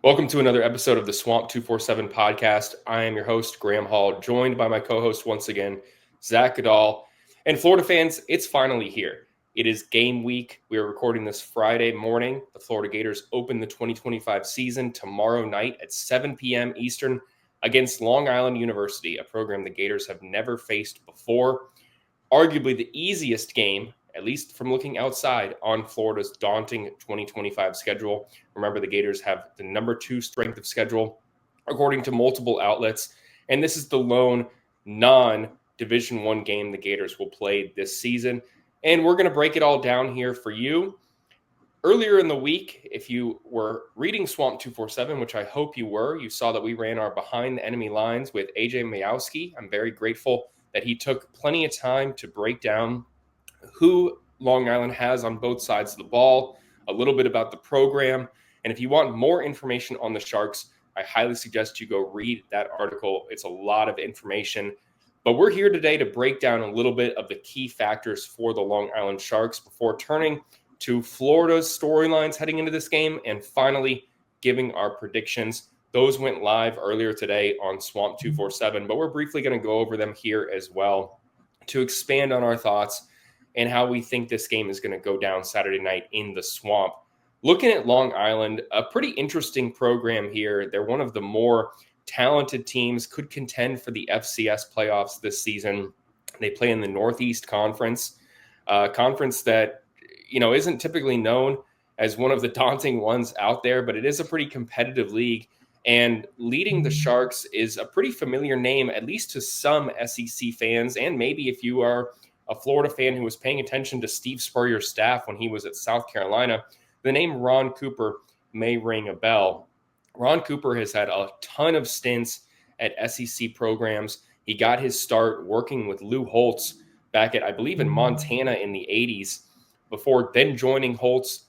Welcome to another episode of the Swamp247 Podcast. I am your host, Graham Hall, joined by my co-host once again, Zach Goodall. And Florida fans, it's finally here. It is game week. We are recording this Friday morning. The Florida Gators open the 2025 season tomorrow night at 7 p.m. Eastern against Long Island University, a program the Gators have never faced before. Arguably the easiest game, at least from looking outside, on Florida's daunting 2025 schedule. Remember, the Gators have the number 2 strength of schedule, according to multiple outlets. And this is the lone non-Division I game the Gators will play this season. And we're going to break it all down here for you. Earlier in the week, if you were reading Swamp247, which I hope you were, you saw that we ran our Behind the Enemy Lines with AJ Majowski. I'm very grateful that he took plenty of time to break down who Long Island has on both sides of the ball, a little bit about the program. And if you want more information on the Sharks, I highly suggest you go read that article. It's a lot of information. But we're here today to break down a little bit of the key factors for the Long Island Sharks before turning to Florida's storylines heading into this game and finally giving our predictions. Those went live earlier today on Swamp247, but we're briefly going to go over them here as well to expand on our thoughts and how we think this game is going to go down Saturday night in the Swamp. Looking at Long Island, a pretty interesting program here. They're one of the more talented teams, could contend for the FCS playoffs this season. They play in the Northeast Conference, a conference that, isn't typically known as one of the daunting ones out there, but it is a pretty competitive league. And leading the Sharks is a pretty familiar name, at least to some SEC fans, and maybe if you are a Florida fan who was paying attention to Steve Spurrier's staff when he was at South Carolina, the name Ron Cooper may ring a bell. Ron Cooper has had a ton of stints at SEC programs. He got his start working with Lou Holtz back at, I believe, in Montana in the 80s, before then joining Holtz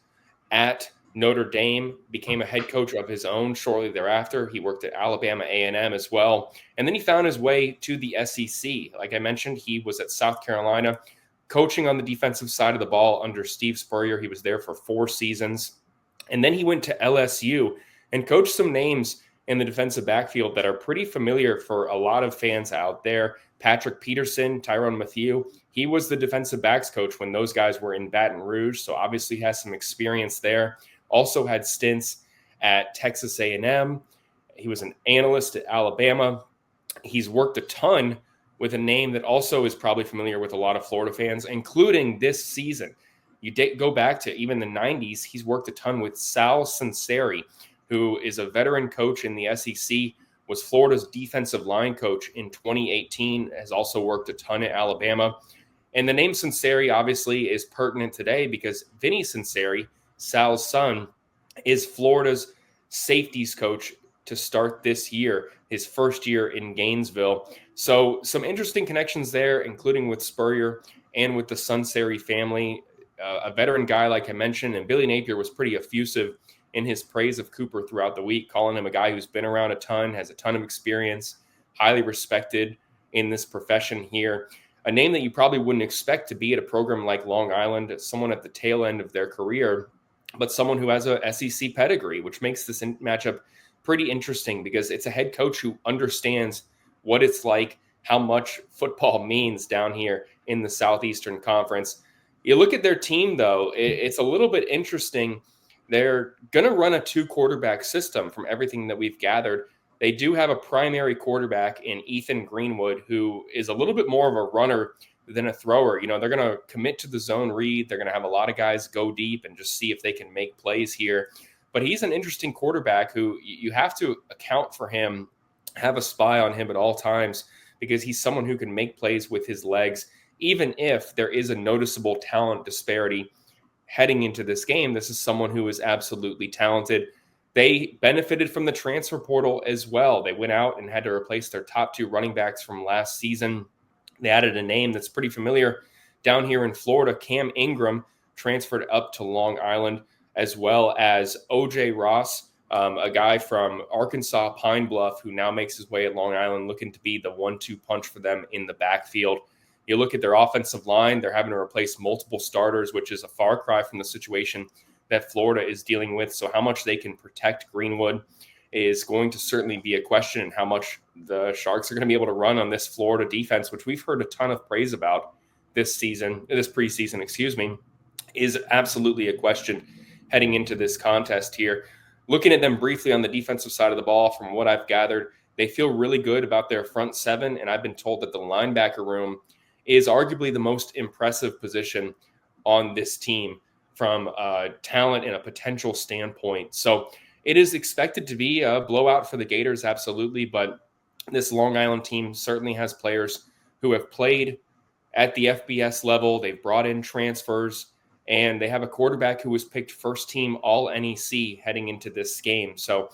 at Notre Dame, became a head coach of his own shortly thereafter. He worked at Alabama A&M as well. And then he found his way to the SEC. Like I mentioned, he was at South Carolina, coaching on the defensive side of the ball under Steve Spurrier. He was there for 4 seasons. And then he went to LSU and coached some names in the defensive backfield that are pretty familiar for a lot of fans out there. Patrick Peterson, Tyrann Mathieu. He was the defensive backs coach when those guys were in Baton Rouge, so obviously has some experience there. Also had stints at Texas A&M. He was an analyst at Alabama. He's worked a ton with a name that also is probably familiar with a lot of Florida fans, including this season. You go back to even the 90s, he's worked a ton with Sal Sunseri, who is a veteran coach in the SEC, was Florida's defensive line coach in 2018, has also worked a ton at Alabama. And the name Sunseri obviously is pertinent today because Vinny Sunseri, Sal's son, is Florida's safeties coach to start this year, his first year in Gainesville. So some interesting connections there, including with Spurrier and with the Sunseri family. A veteran guy, like I mentioned, and Billy Napier was pretty effusive in his praise of Cooper throughout the week, calling him a guy who's been around a ton, has a ton of experience, highly respected in this profession here. A name that you probably wouldn't expect to be at a program like Long Island, someone at the tail end of their career, but someone who has a SEC pedigree, which makes this matchup pretty interesting because it's a head coach who understands what it's like, how much football means down here in the Southeastern Conference. You look at their team, though, it's a little bit interesting. They're going to run a 2-quarterback system from everything that we've gathered. They do have a primary quarterback in Ethan Greenwood, who is a little bit more of a runner than a thrower. They're going to commit to the zone read. They're going to have a lot of guys go deep and just see if they can make plays here. But he's an interesting quarterback who you have to account for him, have a spy on him at all times, because he's someone who can make plays with his legs, even if there is a noticeable talent disparity heading into this game. This is someone who is absolutely talented. They benefited from the transfer portal as well. They went out and had to replace their top 2 running backs from last season. They added a name that's pretty familiar down here in Florida. Cam Ingram transferred up to Long Island, as well as O.J. Ross, a guy from Arkansas Pine Bluff, who now makes his way at Long Island, looking to be the 1-2 punch for them in the backfield. You look at their offensive line, they're having to replace multiple starters, which is a far cry from the situation that Florida is dealing with. So how much they can protect Greenwood is going to certainly be a question, and how much the Sharks are going to be able to run on this Florida defense, which we've heard a ton of praise about this preseason, is absolutely a question heading into this contest here. Looking at them briefly on the defensive side of the ball, from what I've gathered, they feel really good about their front seven, and I've been told that the linebacker room is arguably the most impressive position on this team from talent and a potential standpoint. So it is expected to be a blowout for the Gators, absolutely, but this Long Island team certainly has players who have played at the FBS level. They've brought in transfers, and they have a quarterback who was picked first team All-NEC heading into this game. So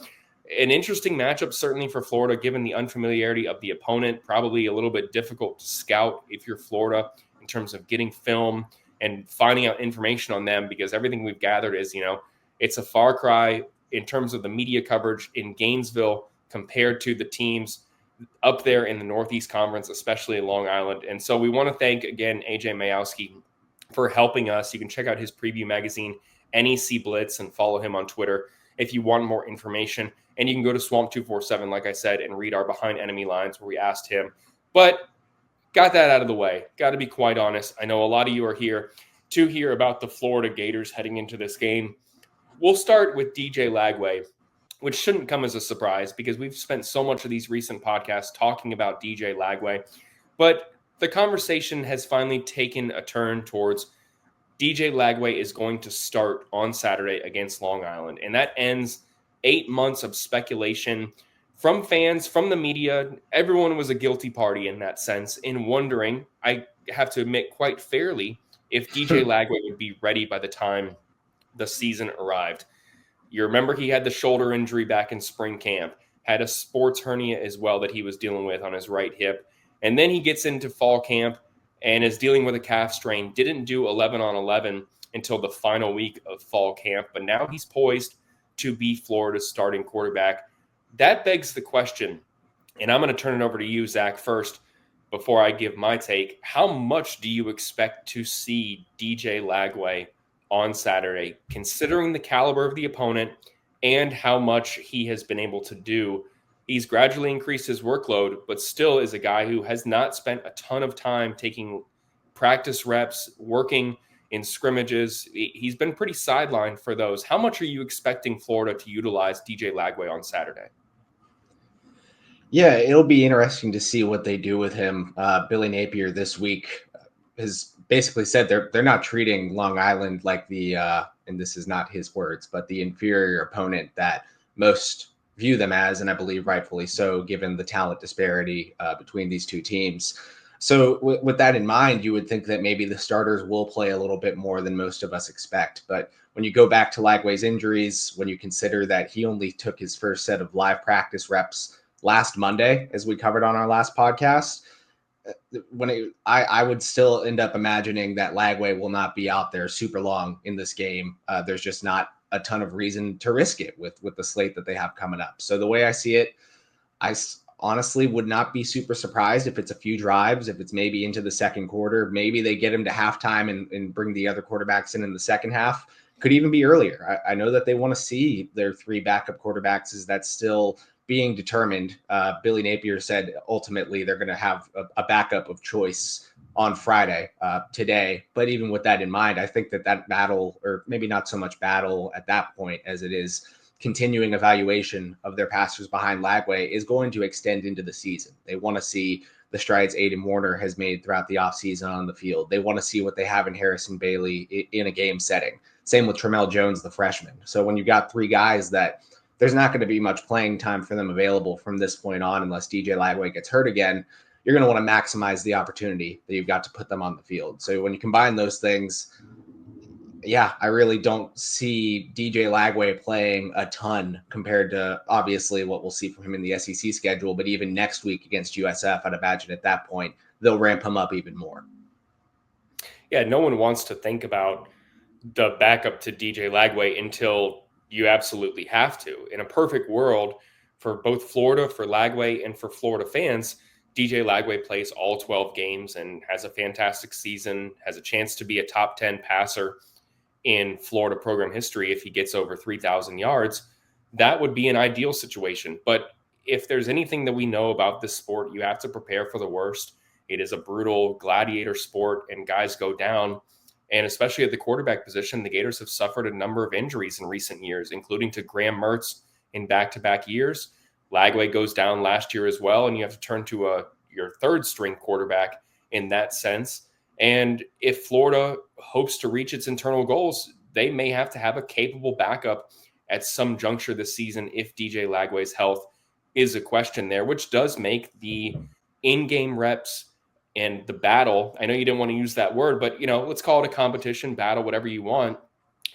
an interesting matchup certainly for Florida, given the unfamiliarity of the opponent. Probably a little bit difficult to scout if you're Florida in terms of getting film and finding out information on them, because everything we've gathered is, it's a far cry in terms of the media coverage in Gainesville compared to the teams up there in the Northeast Conference, especially in Long Island. And so we want to thank, again, AJ Mayowski for helping us. You can check out his preview magazine, NEC Blitz, and follow him on Twitter if you want more information. And you can go to Swamp247, like I said, and read our Behind Enemy Lines where we asked him. But got that out of the way. Got to be quite honest. I know a lot of you are here to hear about the Florida Gators heading into this game. We'll start with DJ Lagway, which shouldn't come as a surprise because we've spent so much of these recent podcasts talking about DJ Lagway. But the conversation has finally taken a turn towards DJ Lagway is going to start on Saturday against Long Island. And that ends 8 months of speculation from fans, from the media. Everyone was a guilty party in that sense, in wondering, I have to admit quite fairly, if DJ Lagway would be ready by the time the season arrived. You remember he had the shoulder injury back in spring camp, had a sports hernia as well that he was dealing with on his right hip. And then he gets into fall camp and is dealing with a calf strain. Didn't do 11 on 11 until the final week of fall camp, but now he's poised to be Florida's starting quarterback. That begs the question, and I'm going to turn it over to you, Zach, first, before I give my take. How much do you expect to see DJ Lagway on Saturday, considering the caliber of the opponent and how much he has been able to do? He's gradually increased his workload, but still is a guy who has not spent a ton of time taking practice reps, working in scrimmages. He's been pretty sidelined for those. How much are you expecting Florida to utilize DJ Lagway on Saturday? Yeah, it'll be interesting to see what they do with him. Billy Napier this week has basically said they're not treating Long Island like the, and this is not his words, but the inferior opponent that most view them as, and I believe rightfully so, given the talent disparity between these two teams. So with that in mind, you would think that maybe the starters will play a little bit more than most of us expect. But when you go back to Lagway's injuries, when you consider that he only took his first set of live practice reps last Monday, as we covered on our last podcast, I would still end up imagining that Lagway will not be out there super long in this game. There's just not a ton of reason to risk it with the slate that they have coming up. So the way I see it, I honestly would not be super surprised if it's a few drives, if it's maybe into the second quarter. Maybe they get him to halftime and bring the other quarterbacks in the second half. Could even be earlier. I know that they want to see their three backup quarterbacks. Is that still being determined? Billy Napier said ultimately they're going to have a backup of choice on Friday today. But even with that in mind, I think that battle, or maybe not so much battle at that point as it is continuing evaluation of their passers behind Lagway, is going to extend into the season. They want to see the strides Aiden Warner has made throughout the offseason on the field. They want to see what they have in Harrison Bailey in a game setting. Same with Tramel Jones, the freshman. So when you got three guys that there's not going to be much playing time for them available from this point on unless DJ Lagway gets hurt again, you're going to want to maximize the opportunity that you've got to put them on the field. So when you combine those things, yeah, I really don't see DJ Lagway playing a ton compared to obviously what we'll see from him in the SEC schedule. But even next week against USF, I'd imagine at that point, they'll ramp him up even more. Yeah, no one wants to think about the backup to DJ Lagway until you absolutely have to. In a perfect world for both Florida, for Lagway, and for Florida fans, DJ Lagway plays all 12 games and has a fantastic season, has a chance to be a top 10 passer in Florida program history if he gets over 3,000 yards. That would be an ideal situation. But if there's anything that we know about this sport, you have to prepare for the worst. It is a brutal gladiator sport, and guys go down. And especially at the quarterback position, the Gators have suffered a number of injuries in recent years, including to Graham Mertz in back-to-back years. Lagway goes down last year as well, and you have to turn to your third-string quarterback in that sense. And if Florida hopes to reach its internal goals, they may have to have a capable backup at some juncture this season if DJ Lagway's health is a question there, which does make the in-game reps and the battle, I know you didn't want to use that word, but let's call it a competition, battle, whatever you want.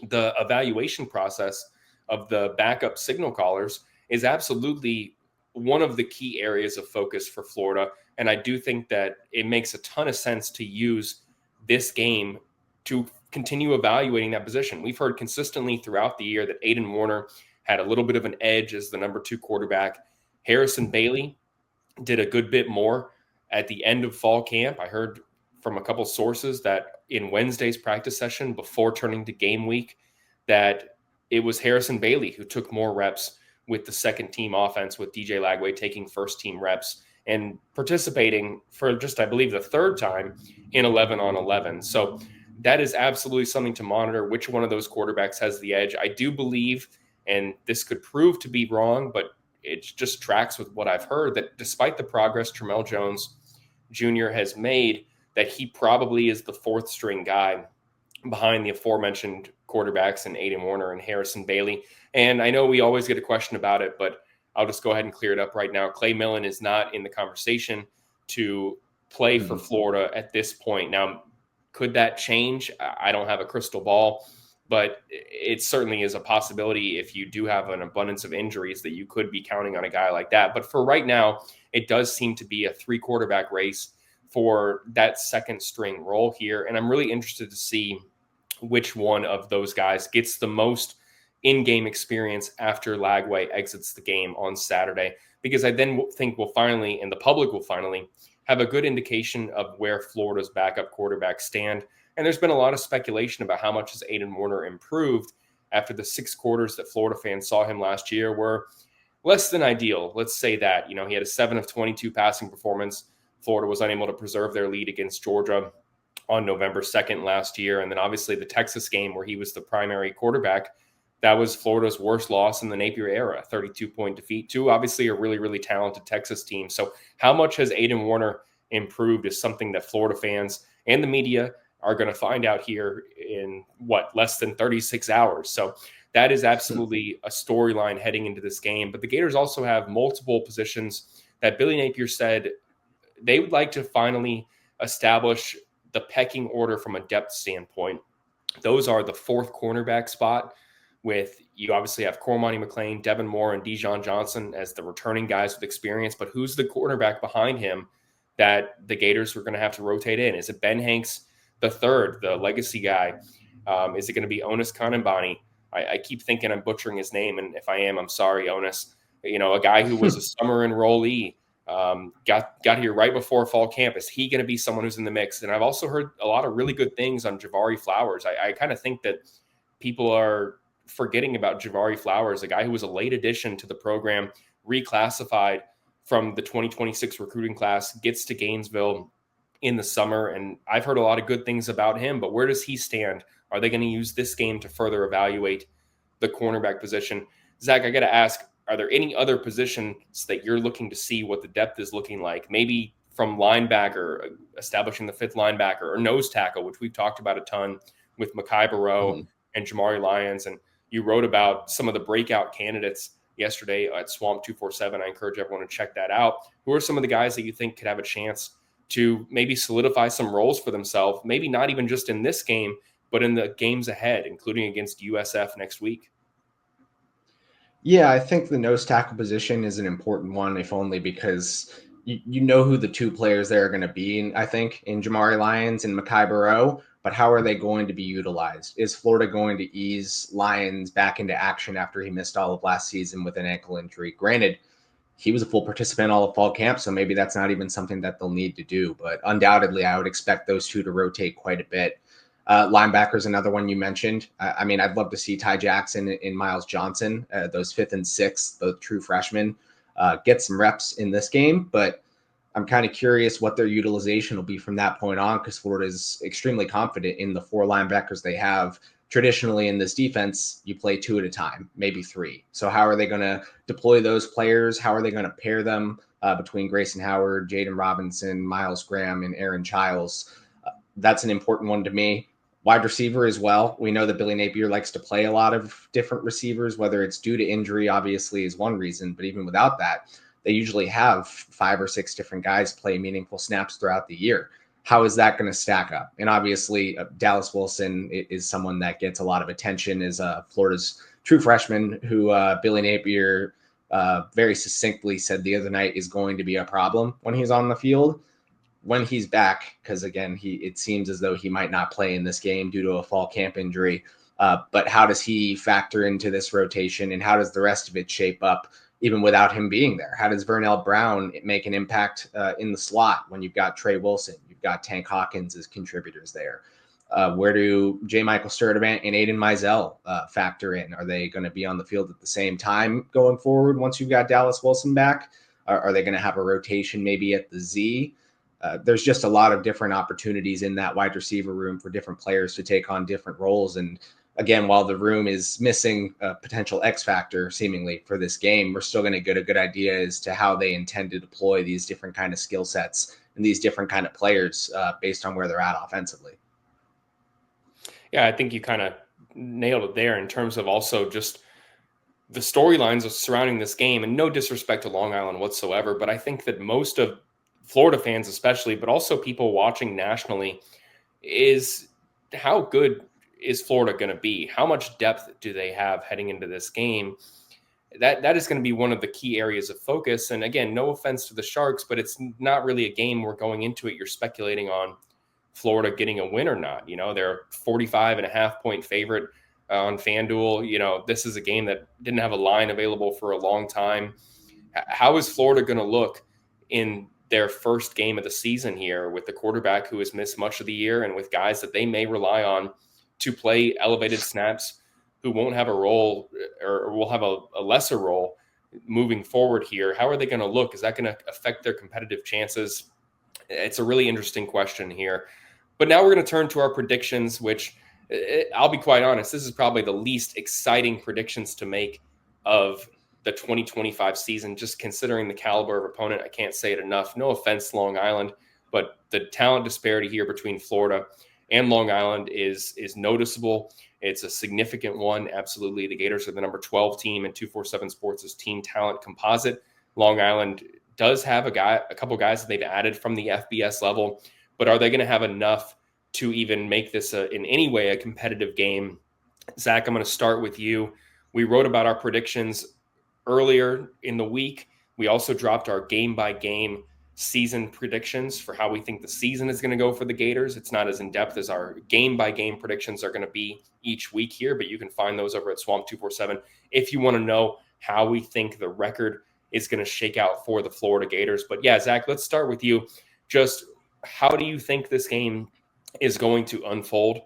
The evaluation process of the backup signal callers is absolutely one of the key areas of focus for Florida. And I do think that it makes a ton of sense to use this game to continue evaluating that position. We've heard consistently throughout the year that Aiden Warner had a little bit of an edge as the number 2 quarterback. Harrison Bailey did a good bit more at the end of fall camp. I heard from a couple sources that in Wednesday's practice session before turning to game week, that it was Harrison Bailey who took more reps with the second team offense, with DJ Lagway taking first team reps and participating for just, I believe, the third time in 11 on 11. So that is absolutely something to monitor, which one of those quarterbacks has the edge. I do believe, and this could prove to be wrong, but it just tracks with what I've heard, that despite the progress Tramel Jones Jr. has made, that he probably is the fourth string guy behind the aforementioned quarterbacks in Aiden Warner and Harrison Bailey. And I know we always get a question about it, but I'll just go ahead and clear it up right now. Clay Millen is not in the conversation to play for Florida at this point. Now, could that change? I don't have a crystal ball, but it certainly is a possibility if you do have an abundance of injuries that you could be counting on a guy like that. But for right now, it does seem to be a 3-quarterback race for that second string role here. And I'm really interested to see which one of those guys gets the most in-game experience after Lagway exits the game on Saturday, because I then think we'll finally, and the public will finally, have a good indication of where Florida's backup quarterbacks stand. And there's been a lot of speculation about how much has Aiden Warner improved after the 6 quarters that Florida fans saw him last year were less than ideal. Let's say that. He had a 7 of 22 passing performance. Florida was unable to preserve their lead against Georgia on November 2nd last year. And then obviously the Texas game where he was the primary quarterback, that was Florida's worst loss in the Napier era, 32-point defeat to obviously a really, really talented Texas team. So how much has Aiden Warner improved is something that Florida fans and the media are going to find out here in less than 36 hours. So that is absolutely a storyline heading into this game. But the Gators also have multiple positions that Billy Napier said they would like to finally establish the pecking order from a depth standpoint. Those are the 4th cornerback spot, with you obviously have Cormani McClain, Devin Moore, and Dijon Johnson as the returning guys with experience. But who's the quarterback behind him that the Gators are going to have to rotate in? Is it Ben Hanks the third, the legacy guy? Is it going to be Onus Kanembani? I keep thinking I'm butchering his name, and if I am, I'm sorry, Onus. A guy who was a summer enrollee, got here right before fall camp. Is he going to be someone who's in the mix? And I've also heard a lot of really good things on Javari Flowers. I kind of think that people are forgetting about Javari Flowers, a guy who was a late addition to the program, reclassified from the 2026 recruiting class, gets to Gainesville in the summer. And I've heard a lot of good things about him, but where does he stand? Are they going to use this game to further evaluate the cornerback position? Zach, I got to ask, are there any other positions that you're looking to see what the depth is looking like? Maybe from linebacker, establishing the 5th linebacker, or nose tackle, which we've talked about a ton with Mekhi Barrow and Jamari Lyons. And you wrote about some of the breakout candidates yesterday at Swamp247. I encourage everyone to check that out. Who are some of the guys that you think could have a chance to maybe solidify some roles for themselves, maybe not even just in this game, but in the games ahead, including against USF next week? Yeah, I think the nose tackle position is an important one, if only because you know who the 2 players there are going to be, I think, in Jamari Lyons and Mekhi Barrow. But how are they going to be utilized? Is Florida going to ease Lyons back into action after he missed all of last season with an ankle injury? Granted, he was a full participant all of fall camp, so maybe that's not even something that they'll need to do. But undoubtedly, I would expect those 2 to rotate quite a bit. Linebacker is another one you mentioned. I mean, I'd love to see Ty Jackson and Miles Johnson, those 5th and 6th, both true freshmen, get some reps in this game. But I'm kind of curious what their utilization will be from that point on, because Florida is extremely confident in the 4 linebackers they have. Traditionally in this defense, you play 2 at a time, maybe 3. So how are they going to deploy those players? How are they going to pair them between Grayson Howard, Jaden Robinson, Miles Graham, and Aaron Childs? That's an important one to me. Wide receiver as well. We know that Billy Napier likes to play a lot of different receivers, whether it's due to injury, obviously, is one reason. But even without that, they usually have 5 or 6 different guys play meaningful snaps throughout the year. How is that going to stack up? And obviously, Dallas Wilson is someone that gets a lot of attention as Florida's true freshman who Billy Napier very succinctly said the other night is going to be a problem when he's on the field. When he's back, because again, it seems as though he might not play in this game due to a fall camp injury. But how does he factor into this rotation, and how does the rest of it shape up even without him being there? How does Vernell Brown make an impact in the slot when you've got Trey Wilson, you've got Tank Hawkins as contributors there? Where do J. Michael Sturdivant and Aiden Mizell factor in? Are they going to be on the field at the same time going forward once you've got Dallas Wilson back? Are they going to have a rotation maybe at the Z? There's just a lot of different opportunities in that wide receiver room for different players to take on different roles. And again, while the room is missing a potential X factor seemingly for this game, we're still going to get a good idea as to how they intend to deploy these different kind of skill sets and these different kind of players based on where they're at offensively. Yeah, I think you kind of nailed it there in terms of also just the storylines surrounding this game, and no disrespect to Long Island whatsoever, but I think that most of Florida fans especially, but also people watching nationally, is how good is Florida going to be? How much depth do they have heading into this game? That is going to be one of the key areas of focus. And again, no offense to the Sharks, but it's not really a game where going into it, you're speculating on Florida getting a win or not. You know, they're 45.5-point favorite on FanDuel. You know, this is a game that didn't have a line available for a long time. How is Florida going to look in their first game of the season here with the quarterback who has missed much of the year and with guys that they may rely on to play elevated snaps who won't have a role or will have a lesser role moving forward here? How are they going to look? Is that going to affect their competitive chances? It's a really interesting question here. But now we're going to turn to our predictions, which I'll be quite honest, this is probably the least exciting predictions to make of the 2025 season, just considering the caliber of opponent. I can't say it enough. No offense, Long Island, but the talent disparity here between Florida and Long Island is noticeable. It's a significant one. Absolutely. The Gators are the number 12 team in 247 Sports' team talent composite. Long Island does have a couple guys that they've added from the FBS level, but are they going to have enough to even make this in any way a competitive game? Zach, I'm going to start with you. We wrote about our predictions earlier in the week. We also dropped our game-by-game season predictions for how we think the season is going to go for the Gators. It's not as in-depth as our game-by-game predictions are going to be each week here, but you can find those over at Swamp247 if you want to know how we think the record is going to shake out for the Florida Gators. But yeah, Zach, let's start with you. Just how do you think this game is going to unfold?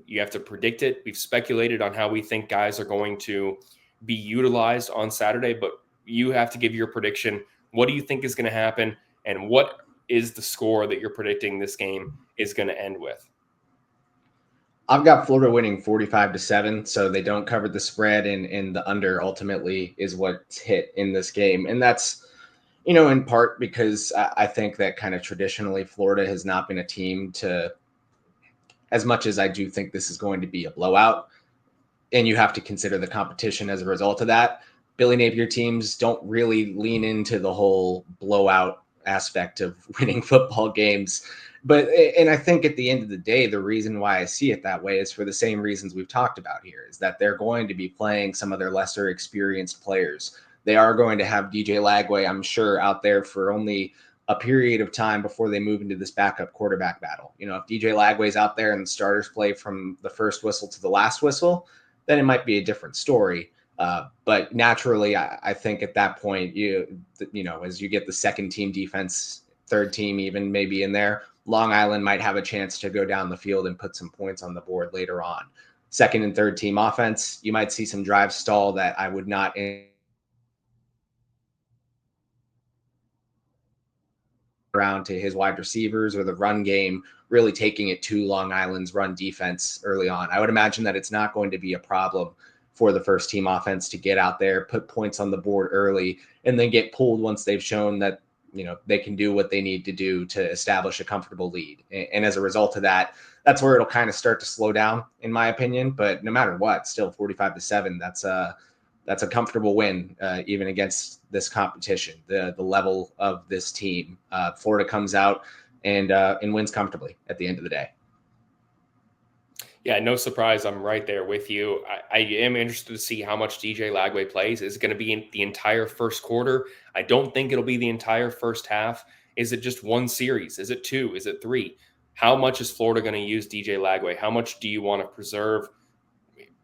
You have to predict it. We've speculated on how we think guys are going to be utilized on Saturday, but you have to give your prediction. What do you think is going to happen, and what is the score that you're predicting this game is going to end with? I've got Florida winning 45-7, so they don't cover the spread, and the under ultimately is what's hit in this game. And that's, you know, in part because I think that kind of traditionally Florida has not been a team to, as much as I do think this is going to be a blowout, and you have to consider the competition as a result of that. Billy Napier teams don't really lean into the whole blowout aspect of winning football games. And I think at the end of the day, the reason why I see it that way is for the same reasons we've talked about here, is that they're going to be playing some of their lesser experienced players. They are going to have DJ Lagway, I'm sure, out there for only a period of time before they move into this backup quarterback battle. You know, if DJ Lagway's out there and the starters play from the first whistle to the last whistle, then it might be a different story. But naturally, I think at that point, you know, as you get the second team defense, third team even maybe in there, Long Island might have a chance to go down the field and put some points on the board later on. Second and third team offense, you might see some drives stall that I would not around to his wide receivers, or the run game really taking it to Long Island's run defense early on. I would imagine that it's not going to be a problem for the first team offense to get out there, put points on the board early, and then get pulled once they've shown that, they can do what they need to do to establish a comfortable lead. And as a result of that, that's where it'll kind of start to slow down, in my opinion. But no matter what, still 45-7, that's a comfortable win, even against this competition, the level of this team. Florida comes out and wins comfortably at the end of the day. Yeah, no surprise. I'm right there with you. I am interested to see how much DJ Lagway plays. Is it going to be in the entire first quarter? I don't think it'll be the entire first half. Is it just one series? Is it two? Is it three? How much is Florida going to use DJ Lagway? How much do you want to preserve,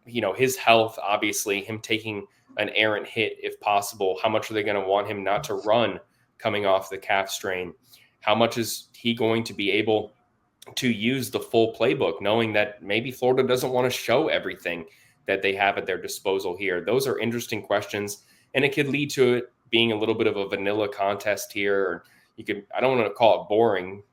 his health, obviously, him taking an errant hit if possible? How much are they going to want him not to run coming off the calf strain? How much is he going to be able to use the full playbook, knowing that maybe Florida doesn't want to show everything that they have at their disposal here? Those are interesting questions, and it could lead to it being a little bit of a vanilla contest here. Or I don't want to call it boring,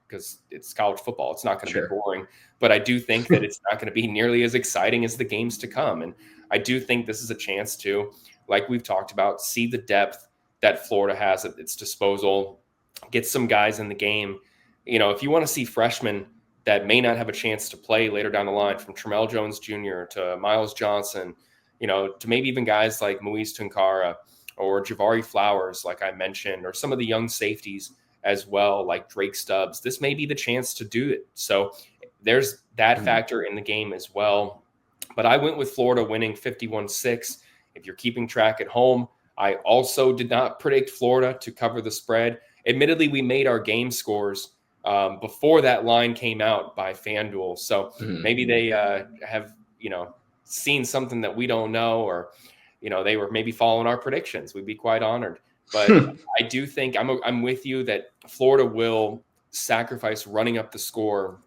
because it's college football. It's not going to be boring, but I do think that it's not going to be nearly as exciting as the games to come. And I do think this is a chance to, like we've talked about, see the depth that Florida has at its disposal, get some guys in the game. If you want to see freshmen that may not have a chance to play later down the line, from Tramel Jones Jr. to Miles Johnson, to maybe even guys like Moise Tunkara or Javari Flowers, like I mentioned, or some of the young safeties as well, like Drake Stubbs, this may be the chance to do it. So there's that factor in the game as well. But I went with Florida winning 51-6. If you're keeping track at home, I also did not predict Florida to cover the spread. Admittedly, we made our game scores before that line came out by FanDuel. So maybe they have, seen something that we don't know, or, they were maybe following our predictions. We'd be quite honored. But I do think I'm with you that Florida will sacrifice running up the score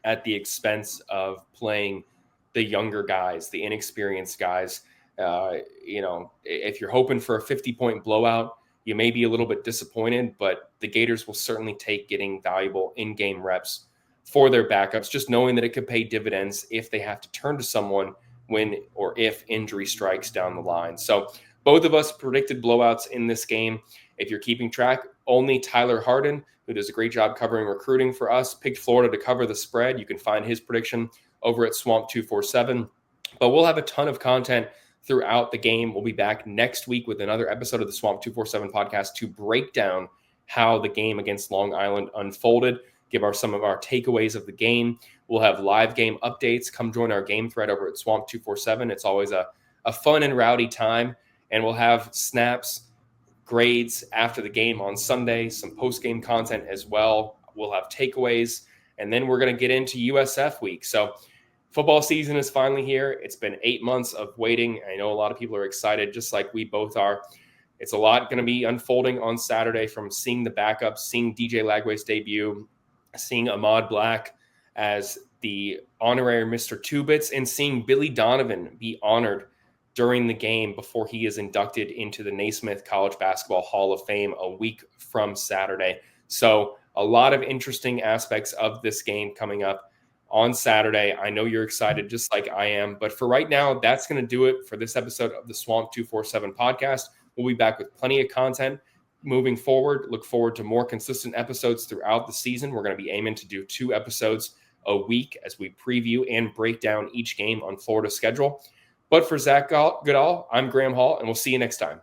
at the expense of playing the younger guys, the inexperienced guys. If you're hoping for a 50-point blowout, you may be a little bit disappointed, but the Gators will certainly take getting valuable in-game reps for their backups, just knowing that it could pay dividends if they have to turn to someone when or if injury strikes down the line. So both of us predicted blowouts in this game. If you're keeping track, only Tyler Harden, who does a great job covering recruiting for us, picked Florida to cover the spread. You can find his prediction over at Swamp247. But we'll have a ton of content throughout the game. We'll be back next week with another episode of the Swamp247 podcast to break down how the game against Long Island unfolded, give some of our takeaways of the game. We'll have live game updates. Come join our game thread over at Swamp247. It's always a fun and rowdy time. And we'll have snaps, grades after the game on Sunday, some post-game content as well. We'll have takeaways, and then we're going to get into USF week. So football season is finally here. It's been 8 months of waiting. I know a lot of people are excited, just like we both are. It's a lot going to be unfolding on Saturday, from seeing the backups, seeing DJ Lagway's debut, seeing Ahmad Black as the honorary Mr. Two Bits, and seeing Billy Donovan be honored during the game before he is inducted into the Naismith College Basketball Hall of Fame a week from Saturday. So a lot of interesting aspects of this game coming up on Saturday. I know you're excited just like I am, but for right now, that's going to do it for this episode of the Swamp247 podcast. We'll be back with plenty of content moving forward. Look forward to more consistent episodes throughout the season. We're going to be aiming to do 2 episodes a week as we preview and break down each game on Florida's schedule. But for Zach Goodall, I'm Graham Hall, and we'll see you next time.